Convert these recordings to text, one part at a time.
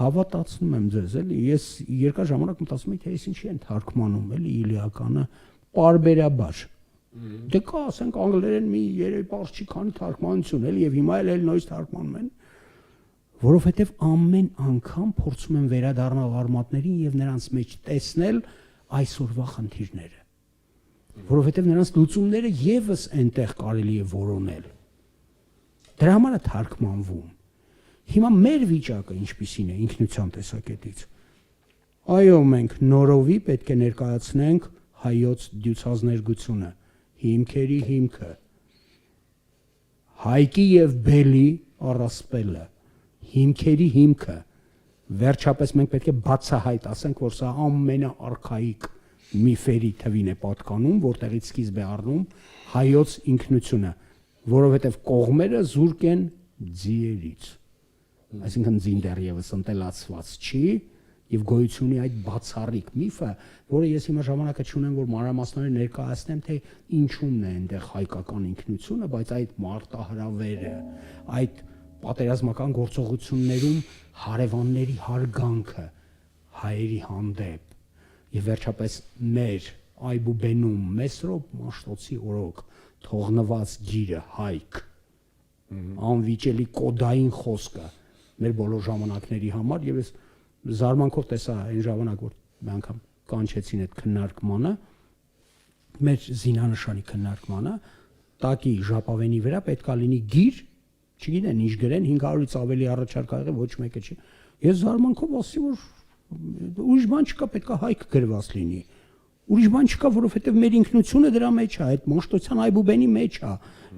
Հավատացնում եմ ձեզ, էլի, ես երկար ժամանակ մտածում եմ, թե ես ինչի են թարգմանում, էլի Իլիականը պարբերաբար։ Դե կա, ասենք անգլերեն մի երևի բարձ չի քանի թարգմանություն, էլի, եւ հիմա էլ նույնիսկ թարգմանում են, որովհետեւ ամեն անգամ փորձում են վերադառնալ արմատներին եւ նրանց մեջ տեսնել այսօրվա խնդիրները, որովհետեւ նրանց լուծումները եւս այնտեղ կարելի է որոնել։ Դրա համար է թարգմանվում։ Հիմա մեր վիճակը ինչպիսին է ինքնության տեսակետից։ Այո, մենք նորովի պետք է ներկայացնենք հայոց դյուցազներգությունը, հիմքերի հիմքը, Հայկի եւ Բելի առասպելը, հիմքերի հիմքը, վերջապես մենք պետք է բացահայտ ասենք, որ սա ամենաարխայիկ միֆերի թվին է պատկանում, որտեղից սկիզբ է առնում հայոց ինքնությունը, որովհետեւ կողմերը զուրկ են ձիերից, այսինքն ձին դեռևս ընտելացված չի եւ գոյություն ունի այդ բացառիկ միֆը, որը ես հիմա ժամանակը չունեմ, որ մանրամասնորեն ներկայացնեմ, թե ինչումն է այնտեղ հայկական ինքնությունը, բայց այդ մարտահրավերը, այդ պատերազմական գործողություններում հարևանների հարգանքը հայերի հանդեպ եւ վերջապես մեր Այբուբենում Մեսրոպ Մաշտոցի օրոք թողնված ջիրը հայք անվիճելի կոդային խոսքը մեր բոլոր ժամանակների համար եւ ես զարմանքով տեսա այն ժամանակ որ մի անգամ կանչեցին այդ քննարկմանը մեր զինանշանի քննարկմանը տակի ժապավենի վրա պետքա լինի գիր չգիտեն ինչ գրեն 500-ից ավելի առաջարկ ա եղել ոչ մեկը չի ես զարմանքով ասի որ ուրիշ բան չկա պետքա հայք գրված լինի ուրիշ բան չկա որովհետեւ մեր ինքնությունը դրա մեջ է այդ Մաշտոցյան Այբուբենի մեջ է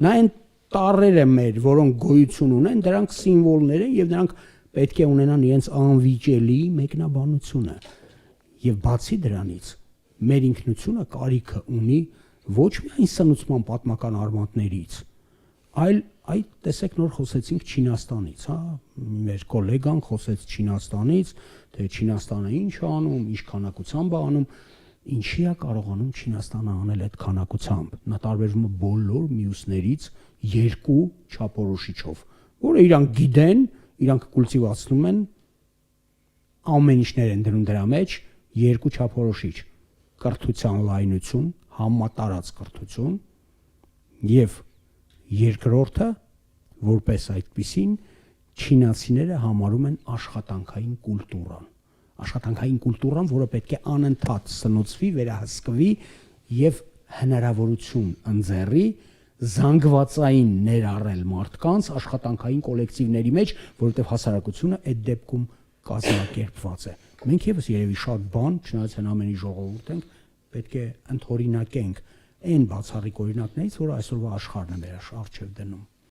նա այն տարրերը մեր որոնք գոյություն ունեն դրանք սիմվոլներ են եւ նրանք պետք է ունենան իրենց անվիճելի մեկնաբանությունը եւ բացի դրանից մեր ինքնությունը կարիքը ունի ոչ միայն սնուցման պատմական արմատներից այլ այդ տեսեք նոր խոսեցինք Չինաստանից հա մեր գոլեգան խոսեց Չինաստանից թե Չինաստանը ինչ է անում ինչ քանակությամբ է անում ինչի է կարողանում Չինաստանը անել այդ քանակությամբ նա տարբերվում է բոլոր մյուսներից երկու չափորոշիչով որը իրանք գիտեն իրանք կուլտիվացնում են ամեն ինչներ են դնում դրա մեջ երկու չափորոշիչ կրթության լայնություն համատարած կրթություն եւ երկրորդը որպես այդպիսին չինացիները համարում են աշխատանքային կուլտուրան որը պետք է անընդհատ սնուցվի վերահսկվի եւ հնարավորություն ընձեռի զանգվածային ներառել մարդկանց աշխատանքային կոլեկտիվների մեջ, որովհետև հասարակությունը այդ դեպքում կազմակերպված է։ Մենք եւս երևի շատ բան, չնայած այն ամենի ժողովուրդ ենք, պետք է ընդօրինակենք այն բացառիկ օրինակներից, որը այսօրվա աշխարհն է մեր առջև դնում։